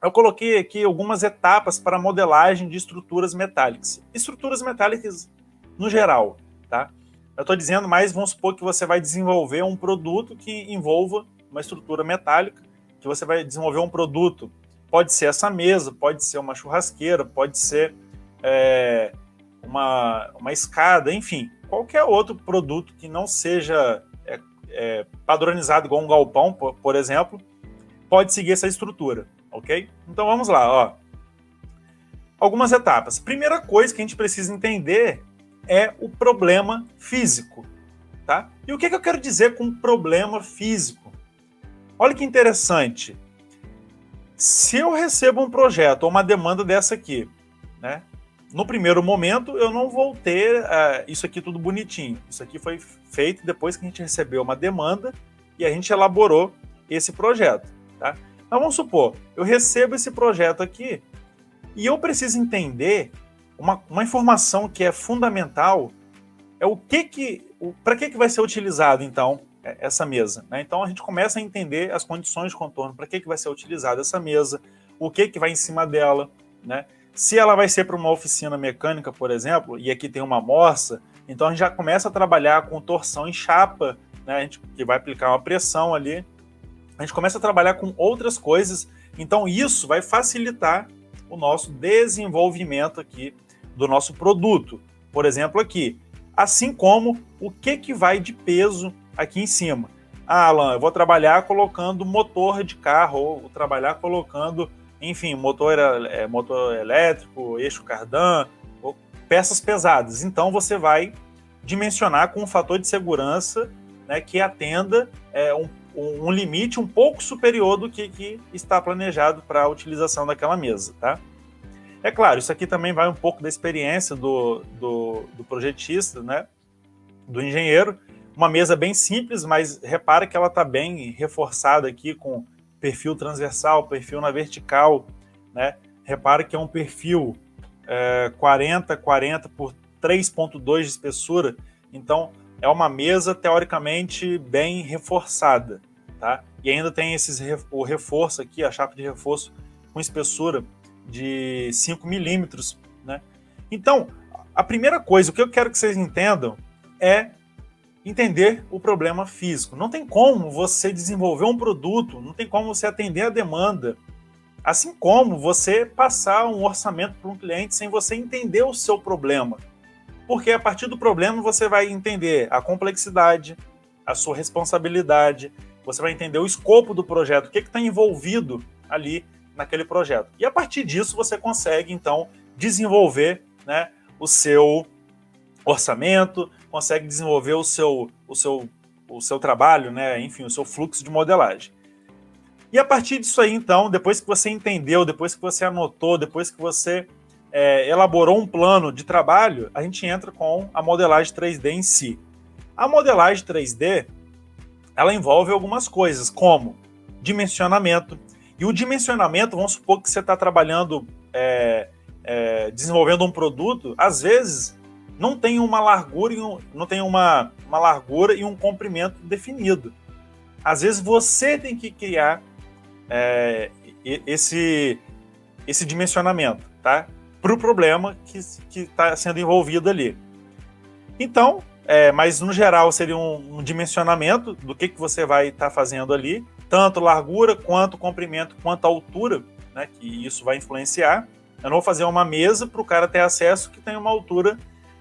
eu coloquei aqui algumas etapas para modelagem de estruturas metálicas. Estruturas metálicas no geral, tá? Eu estou dizendo, mas vamos supor que você vai desenvolver um produto que envolva uma estrutura metálica, que você vai desenvolver um produto, pode ser essa mesa, pode ser uma churrasqueira, pode ser uma escada, enfim, qualquer outro produto que não seja padronizado igual um galpão, por exemplo, pode seguir essa estrutura, ok? Então vamos lá, ó. Algumas etapas. Primeira coisa que a gente precisa entender é o problema físico, tá? E o que eu quero dizer com problema físico? Olha que interessante. Se eu recebo um projeto ou uma demanda dessa aqui, né? No primeiro momento eu não vou ter isso aqui tudo bonitinho. Isso aqui foi feito depois que a gente recebeu uma demanda e a gente elaborou esse projeto, tá? Então vamos supor, eu recebo esse projeto aqui e eu preciso entender uma informação que é fundamental, é para que vai ser utilizado então essa mesa, né? Então a gente começa a entender as condições de contorno, para que vai ser utilizada essa mesa, o que vai em cima dela, né? Se ela vai ser para uma oficina mecânica, por exemplo, e aqui tem uma morsa, então a gente já começa a trabalhar com torção em chapa, né? A gente que vai aplicar uma pressão ali, a gente começa a trabalhar com outras coisas, então isso vai facilitar o nosso desenvolvimento aqui do nosso produto. Por exemplo, aqui, assim como o que vai de peso aqui em cima. Ah, Alan, eu vou trabalhar colocando motor de carro, ou vou trabalhar colocando, enfim, motor elétrico, eixo cardan, ou peças pesadas. Então você vai dimensionar com um fator de segurança, né, que atenda um limite um pouco superior do que está planejado para a utilização daquela mesa, tá? É claro, isso aqui também vai um pouco da experiência do projetista, né, do engenheiro. Uma mesa bem simples, mas repara que ela está bem reforçada aqui com perfil transversal, perfil na vertical, né? Repara que é um perfil 40 por 3,2 de espessura, então é uma mesa teoricamente bem reforçada, tá? E ainda tem o reforço aqui, a chapa de reforço com espessura de 5 milímetros, né? Então, a primeira coisa, o que eu quero que vocês entendam é entender o problema físico. Não tem como você desenvolver um produto, não tem como você atender a demanda, assim como você passar um orçamento para um cliente sem você entender o seu problema. Porque a partir do problema você vai entender a complexidade, a sua responsabilidade, você vai entender o escopo do projeto, o que está envolvido ali naquele projeto. E a partir disso você consegue, então, desenvolver, né, o seu orçamento, consegue desenvolver o seu trabalho, né, enfim, o seu fluxo de modelagem. E a partir disso aí, então, depois que você entendeu, depois que você anotou, depois que você elaborou um plano de trabalho, a gente entra com a modelagem 3D em si. A modelagem 3D, ela envolve algumas coisas, como dimensionamento. E o dimensionamento, vamos supor que você está trabalhando, desenvolvendo um produto, às vezes não tem uma largura e um comprimento definido. Às vezes você tem que criar esse dimensionamento, tá? Para o problema que está sendo envolvido ali. Então, mas no geral seria um dimensionamento do que você vai estar fazendo ali, tanto largura, quanto comprimento, quanto altura, né, que isso vai influenciar. Eu não vou fazer uma mesa para o cara ter acesso que tem uma altura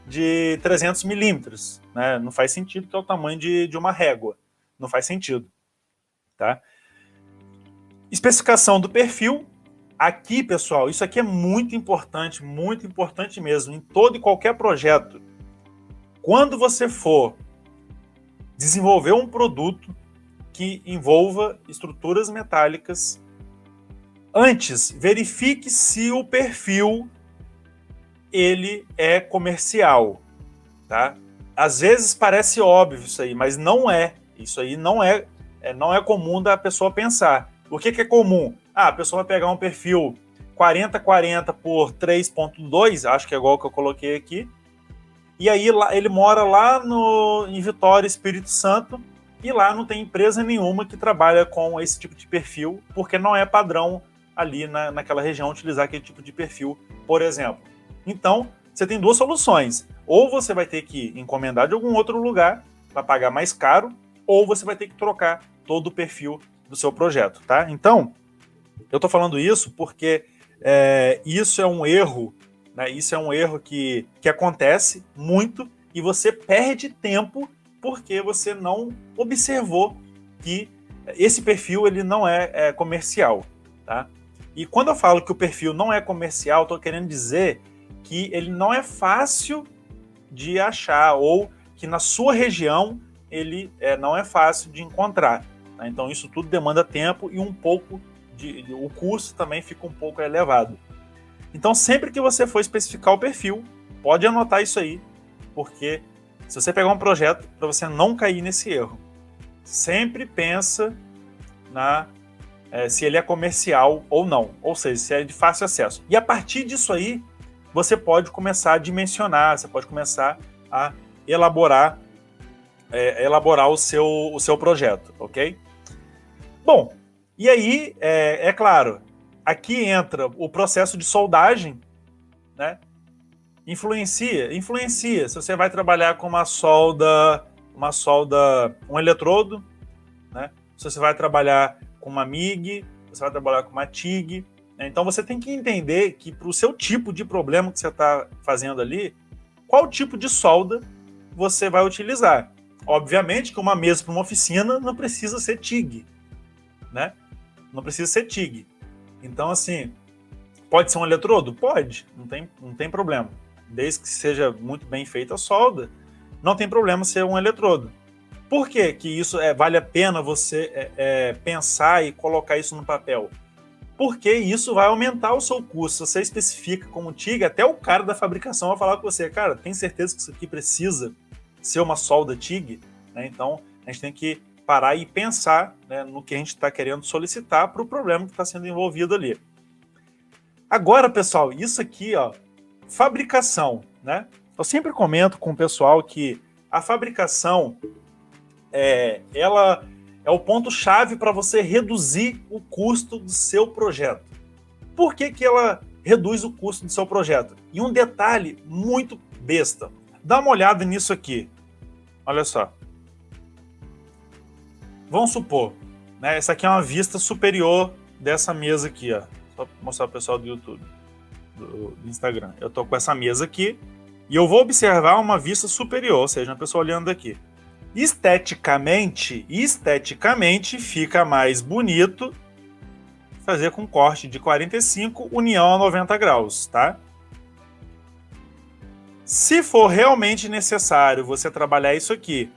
de 300 milímetros, né? Não faz sentido, que é o tamanho de uma régua. Não faz sentido, tá? Especificação do perfil. Aqui, pessoal, isso aqui é muito importante mesmo, em todo e qualquer projeto. Quando você for desenvolver um produto que envolva estruturas metálicas, antes, verifique se o perfil ele é comercial, tá? Às vezes parece óbvio isso aí, mas não é. Isso aí não é comum da pessoa pensar. O que é comum? A pessoa vai pegar um perfil 40 por 3.2, acho que é igual que eu coloquei aqui, e aí ele mora lá em Vitória, Espírito Santo, e lá não tem empresa nenhuma que trabalha com esse tipo de perfil, porque não é padrão ali naquela região utilizar aquele tipo de perfil, por exemplo. Então, você tem duas soluções. Ou você vai ter que encomendar de algum outro lugar para pagar mais caro, ou você vai ter que trocar todo o perfil do seu projeto, tá? Então, eu estou falando isso porque isso é um erro, né? Isso é um erro que acontece muito e você perde tempo porque você não observou que esse perfil ele não é comercial, tá? E quando eu falo que o perfil não é comercial, estou querendo dizer que ele não é fácil de achar ou que na sua região ele não é fácil de encontrar, tá? Então isso tudo demanda tempo e um pouco o custo também fica um pouco elevado. Então sempre que você for especificar o perfil, pode anotar isso aí, porque se você pegar um projeto, para você não cair nesse erro, sempre pensa se ele é comercial ou não, ou seja, se é de fácil acesso. E a partir disso aí, você pode começar a dimensionar, você pode começar a elaborar o seu projeto, ok? Bom, e aí, é claro, aqui entra o processo de soldagem, né? Influencia. Se você vai trabalhar com um eletrodo, né? Se você vai trabalhar com uma MIG, você vai trabalhar com uma TIG, né? Então você tem que entender que para o seu tipo de problema que você está fazendo ali, qual tipo de solda você vai utilizar. Obviamente que uma mesa para uma oficina não precisa ser TIG, né? Não precisa ser TIG. Então, assim, pode ser um eletrodo? Pode, não tem problema. Desde que seja muito bem feita a solda, não tem problema ser um eletrodo. Por que isso vale a pena você pensar e colocar isso no papel? Porque isso vai aumentar o seu custo. Se você especifica como TIG, até o cara da fabricação vai falar com você, cara, tem certeza que isso aqui precisa ser uma solda TIG? Né? Então, a gente tem que parar e pensar, né, no que a gente está querendo solicitar para o problema que está sendo envolvido ali. Agora, pessoal, isso aqui, ó, fabricação, né? Eu sempre comento com o pessoal que a fabricação ela é o ponto-chave para você reduzir o custo do seu projeto. Por que ela reduz o custo do seu projeto? E um detalhe muito besta. Dá uma olhada nisso aqui. Olha só. Vamos supor, né, essa aqui é uma vista superior dessa mesa aqui, ó. Só para mostrar para o pessoal do YouTube, do Instagram. Eu estou com essa mesa aqui e eu vou observar uma vista superior, ou seja, uma pessoa olhando daqui. Esteticamente fica mais bonito fazer com corte de 45, união a 90 graus, tá? Se for realmente necessário você trabalhar isso aqui,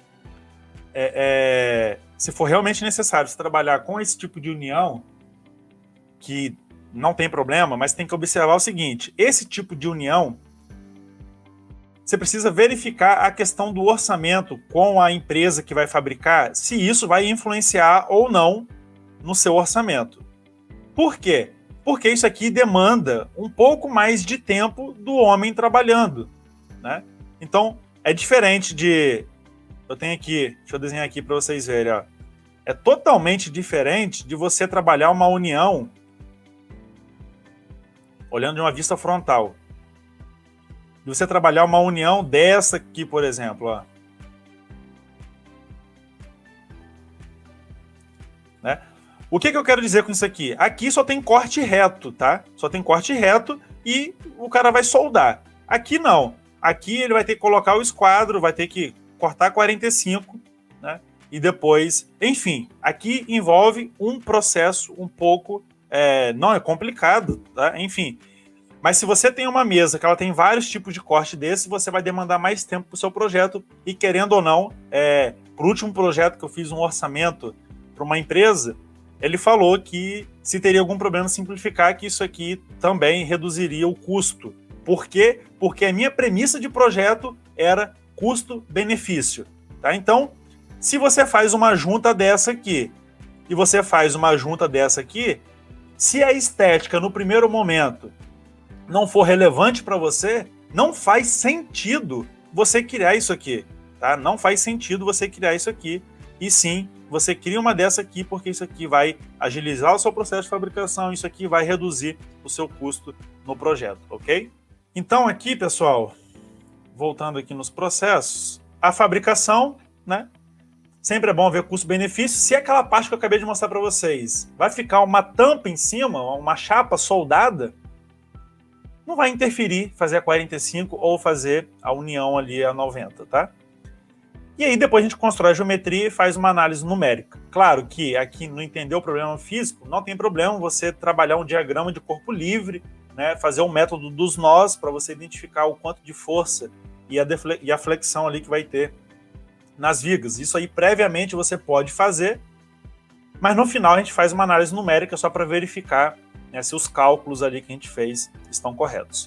se for realmente necessário você trabalhar com esse tipo de união, que não tem problema, mas tem que observar o seguinte, esse tipo de união, você precisa verificar a questão do orçamento com a empresa que vai fabricar, se isso vai influenciar ou não no seu orçamento. Por quê? Porque isso aqui demanda um pouco mais de tempo do homem trabalhando, né? Então, é diferente de... Eu tenho aqui, deixa eu desenhar aqui para vocês verem, ó. É totalmente diferente de você trabalhar uma união olhando de uma vista frontal. De você trabalhar uma união dessa aqui, por exemplo, ó. Né? O que eu quero dizer com isso aqui? Aqui só tem corte reto, tá? Só tem corte reto e o cara vai soldar. Aqui não. Aqui ele vai ter que colocar o esquadro, vai ter que cortar 45, né? E depois... Enfim, aqui envolve um processo um pouco... não é complicado, tá? Enfim... Mas se você tem uma mesa que ela tem vários tipos de corte desse, você vai demandar mais tempo para o seu projeto. E querendo ou não, pro último projeto que eu fiz um orçamento para uma empresa, ele falou que se teria algum problema simplificar, que isso aqui também reduziria o custo. Por quê? Porque a minha premissa de projeto era custo-benefício. Tá? Então, se você faz uma junta dessa aqui, e você faz uma junta dessa aqui, se a estética no primeiro momento não for relevante para você, não faz sentido você criar isso aqui, tá? Não faz sentido você criar isso aqui, e sim você cria uma dessa aqui, porque isso aqui vai agilizar o seu processo de fabricação, isso aqui vai reduzir o seu custo no projeto, ok? Então aqui, pessoal, voltando aqui nos processos, a fabricação, né? Sempre é bom ver custo-benefício. Se aquela parte que eu acabei de mostrar para vocês vai ficar uma tampa em cima, uma chapa soldada, não vai interferir fazer a 45 ou fazer a união ali a 90, tá? E aí depois a gente constrói a geometria e faz uma análise numérica. Claro que aqui não entendeu o problema físico, não tem problema você trabalhar um diagrama de corpo livre, né, fazer o método dos nós para você identificar o quanto de força e a flexão ali que vai ter nas vigas. Isso aí previamente você pode fazer, mas no final a gente faz uma análise numérica só para verificar, né, se os cálculos ali que a gente fez estão corretos.